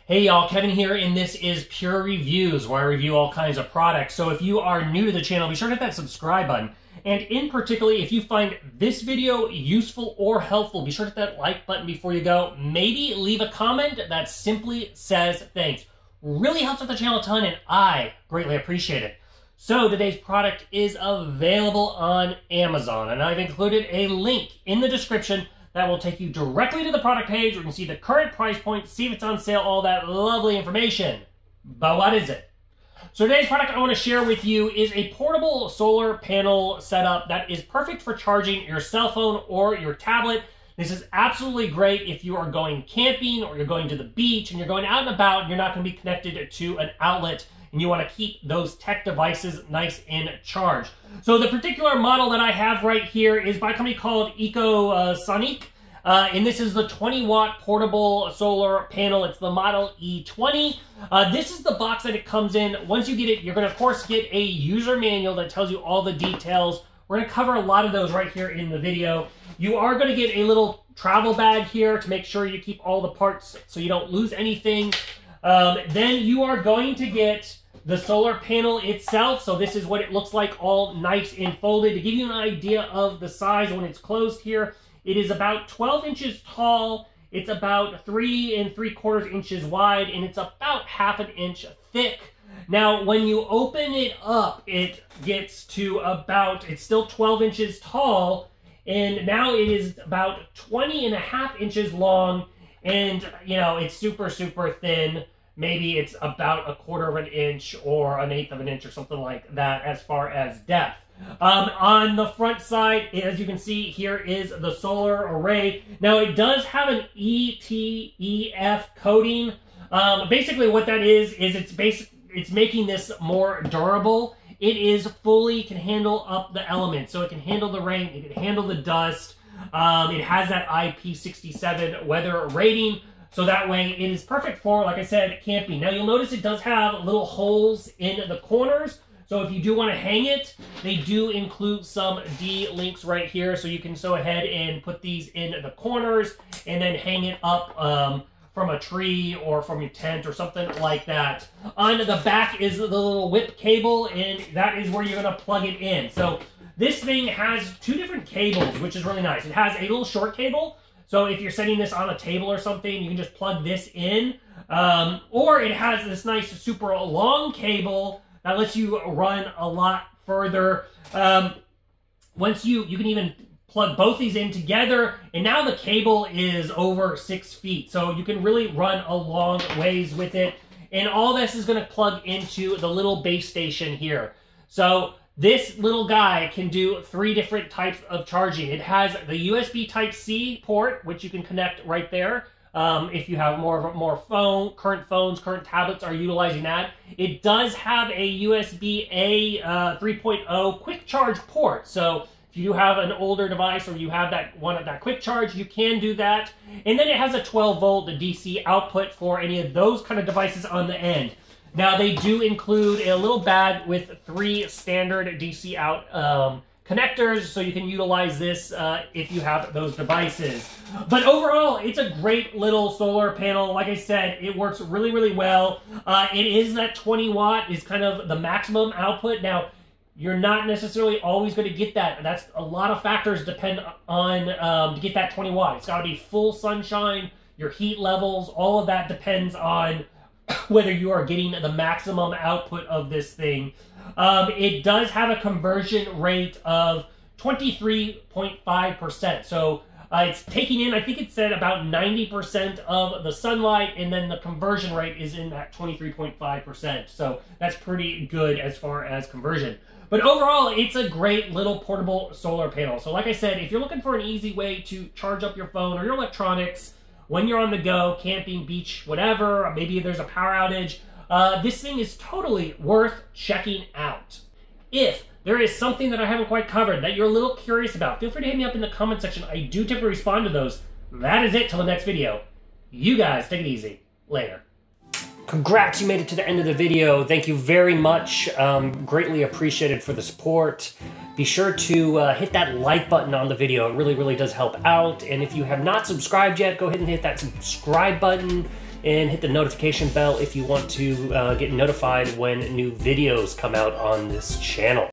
Hey y'all, Kevin here, and this is Pure Reviews, where I review all kinds of products. So if you are new to the channel, be sure to hit that subscribe button. And in particular, if you find this video useful or helpful, be sure to hit that like button before you go. Maybe leave a comment that simply says thanks. Really helps out the channel a ton, and I greatly appreciate it. So today's product is available on Amazon, and I've included a link in the description that will take you directly to the product page where you can see the current price point, see if it's on sale, all that lovely information. But what is it? So today's product I want to share with you is a portable solar panel setup that is perfect for charging your cell phone or your tablet. This is absolutely great if you are going camping or you're going to the beach and you're going out and about and you're not going to be connected to an outlet and you want to keep those tech devices nice and charged. So the particular model that I have right here is by a company called Ecosonique. And this is the 20-watt portable solar panel. It's the model E20. This is the box that it comes in. Once you get it, you're going to, of course, get a user manual that tells you all the details. We're going to cover a lot of those right here in the video. You are going to get a little travel bag here to make sure you keep all the parts so you don't lose anything. Then you are going to get the solar panel itself. So this is what it looks like, all nice and folded. To give you an idea of the size when it's closed here, it is about 12 inches tall, it's about 3 3/4 inches wide, and it's about ½ an inch thick. Now, when you open it up, it gets to about, it's still 12 inches tall, and now it is about 20.5 inches long, and, you know, it's super, super thin. Maybe it's about 1/4 of an inch or 1/8 of an inch or something like that as far as depth. On the front side, as you can see, here is the solar array. Now, it does have an ETEF coating. Basically, what that is it's making this more durable. It is fully can handle up the elements, so it can handle the rain, it can handle the dust. It has that IP67 weather rating, so that way it is perfect for, like I said, camping. Now, you'll notice it does have little holes in the corners. So if you do want to hang it, they do include some D-links right here. So you can go ahead and put these in the corners and then hang it up from a tree or from your tent or something like that. On the back is the little whip cable, and that is where you're going to plug it in. So this thing has 2 different cables, which is really nice. It has a little short cable. So if you're setting this on a table or something, you can just plug this in. Or it has this nice super long cable that lets you run a lot further. Once you can even plug both these in together, and now the cable is over 6 feet, so you can really run a long ways with it. And all this is going to plug into the little base station here. So this little guy can do 3 different types of charging. It has the USB Type-C port, which you can connect right there. If you have current phones, current tablets are utilizing that. It does have a USB-A 3.0 quick charge port. So if you do have an older device or you have that quick charge, you can do that. And then it has a 12-volt DC output for any of those kind of devices on the end. Now, they do include a little bag with 3 standard DC out connectors, so you can utilize this if you have those devices. But overall, it's a great little solar panel. Like I said, it works really, really well. It is that 20 watt is kind of the maximum output. Now, you're not necessarily always going to get that. That's a lot of factors depend on to get that 20 watt. It's got to be full sunshine, your heat levels, all of that depends on whether you are getting the maximum output of this thing. It does have a conversion rate of 23.5%. So it's taking in, I think it said about 90% of the sunlight, and then the conversion rate is in that 23.5%. So that's pretty good as far as conversion. But overall, it's a great little portable solar panel. So like I said, if you're looking for an easy way to charge up your phone or your electronics when you're on the go, camping, beach, whatever, or maybe there's a power outage, this thing is totally worth checking out. If there is something that I haven't quite covered that you're a little curious about, feel free to hit me up in the comment section. I do typically respond to those. That is it till the next video. You guys take it easy. Later. Congrats, you made it to the end of the video. Thank you very much. Greatly appreciated for the support. Be sure to hit that like button on the video. It really, really does help out. And if you have not subscribed yet, go ahead and hit that subscribe button. and hit the notification bell if you want to get notified when new videos come out on this channel.